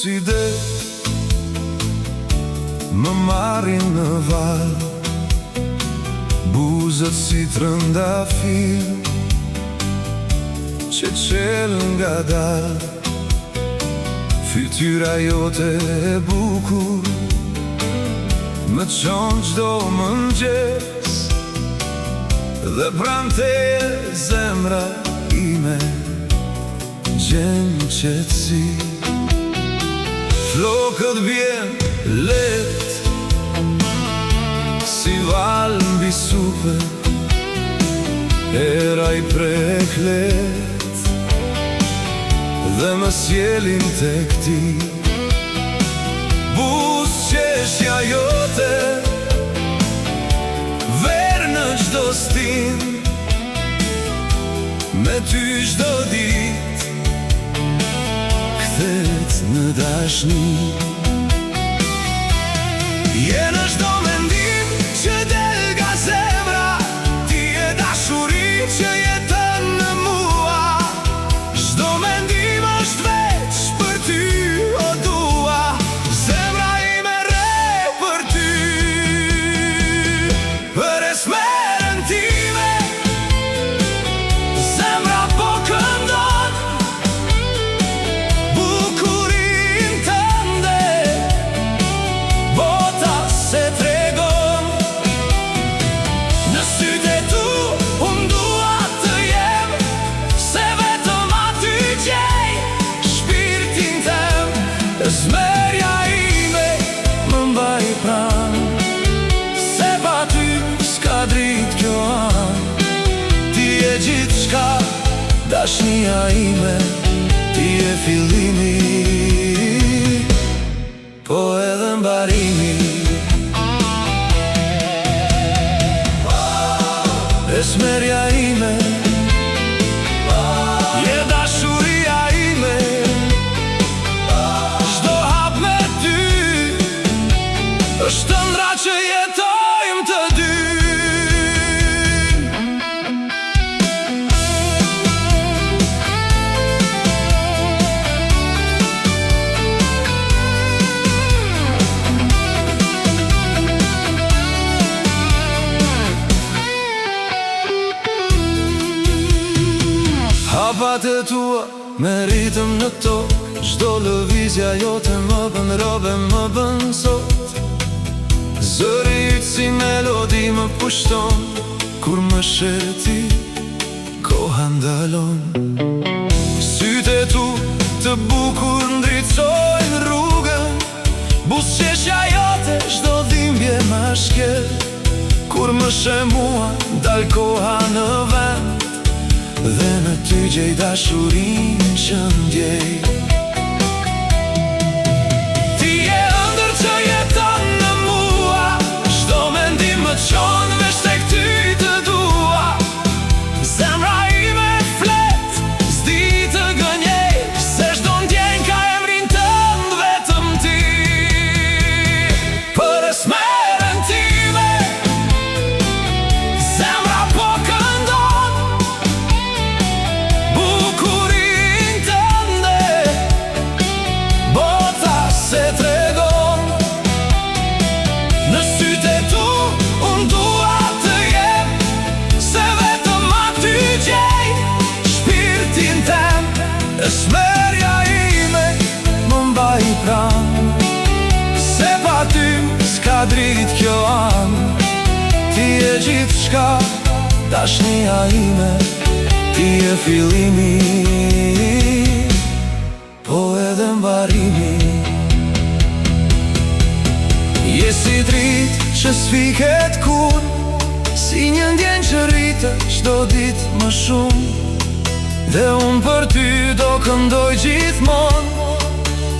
si det më marrin në val, buzët si trëndafil që qel nga dal. Fytyra jote e bukur më çon çdo mëngjes, dhe prante zemra ime gjen qetësi. Flokët vjen let si val mbi supe, era I prek let dhe më sjelin tek ti. Buzëqeshja jote ver në çdo stin, me ty çdo dit kthehet në dashni. Je në çdo mendim që del nga zemra, ti je dashuri që jeton në mua. Çdo mendim është veç për ty, o dua, zemra ime re për ty. Për esmerën time zemra po këndon, bukurin tënde bota se tregon. Në sytë e tu unë dua të jem, se vetëm aty gjej shpirtin tem. Esmerja ime më mbaj pran, se pa ty s'ka drit kjo an. Ti je gjithçka, dashnia ime, ti je fillimi, po edhe mbarimi. Esmerja ime, je dashuria ime, çdo hap me ty është ëndra që jetojmë të dy. Hapat e tua me ritëm në tokë, çdo lëvizja jote më bën robe, më bën sot. Zëri yt si melodi më pushton, kur më shet ti, koha ndalon. Sytë e tu të bukur ndriçojnë rrugën, buzëqeshja jote çdo dhimbje ma shkel. Kur më she mua, dal koha në vend, dhe në ty gjej dashurin që ndjej. Ti je ëndër që jeton në mua, çdo mendim më çon veç tek ty të dua. Zemra ime flet, s'di të gënjej, se çdo ndjenjë ka emrin tënd vetëm ti. Për esmerën time zemra po këndon, bukurin tënde bota se tregon. Në sytë e tu unë dua të jem, se vetëm aty gjej shpirtin tem. Esmerja ime më mbaj pran, se pa ty s'ka drit kjo an. Ti je gjithçka, dashnia ime, ti je fillimi, po edhe mbarimi. Je si dritë që s'fiket kur, si një ndjenjë që rritë çdo ditë më shumë. Dhe unë për ty do këndoj gjithmonë,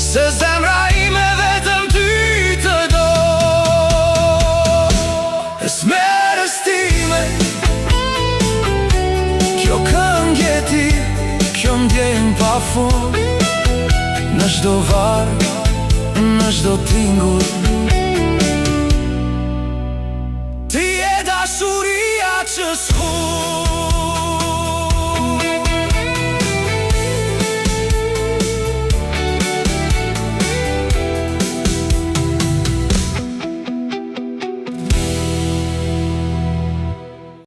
se zemra ime vetëm ty të do. Esmerës time, kjo këngë je ti, kjo ndjenjë pa fund, në çdo varë, në çdo tingull. Ti je dashuria që s'humbet.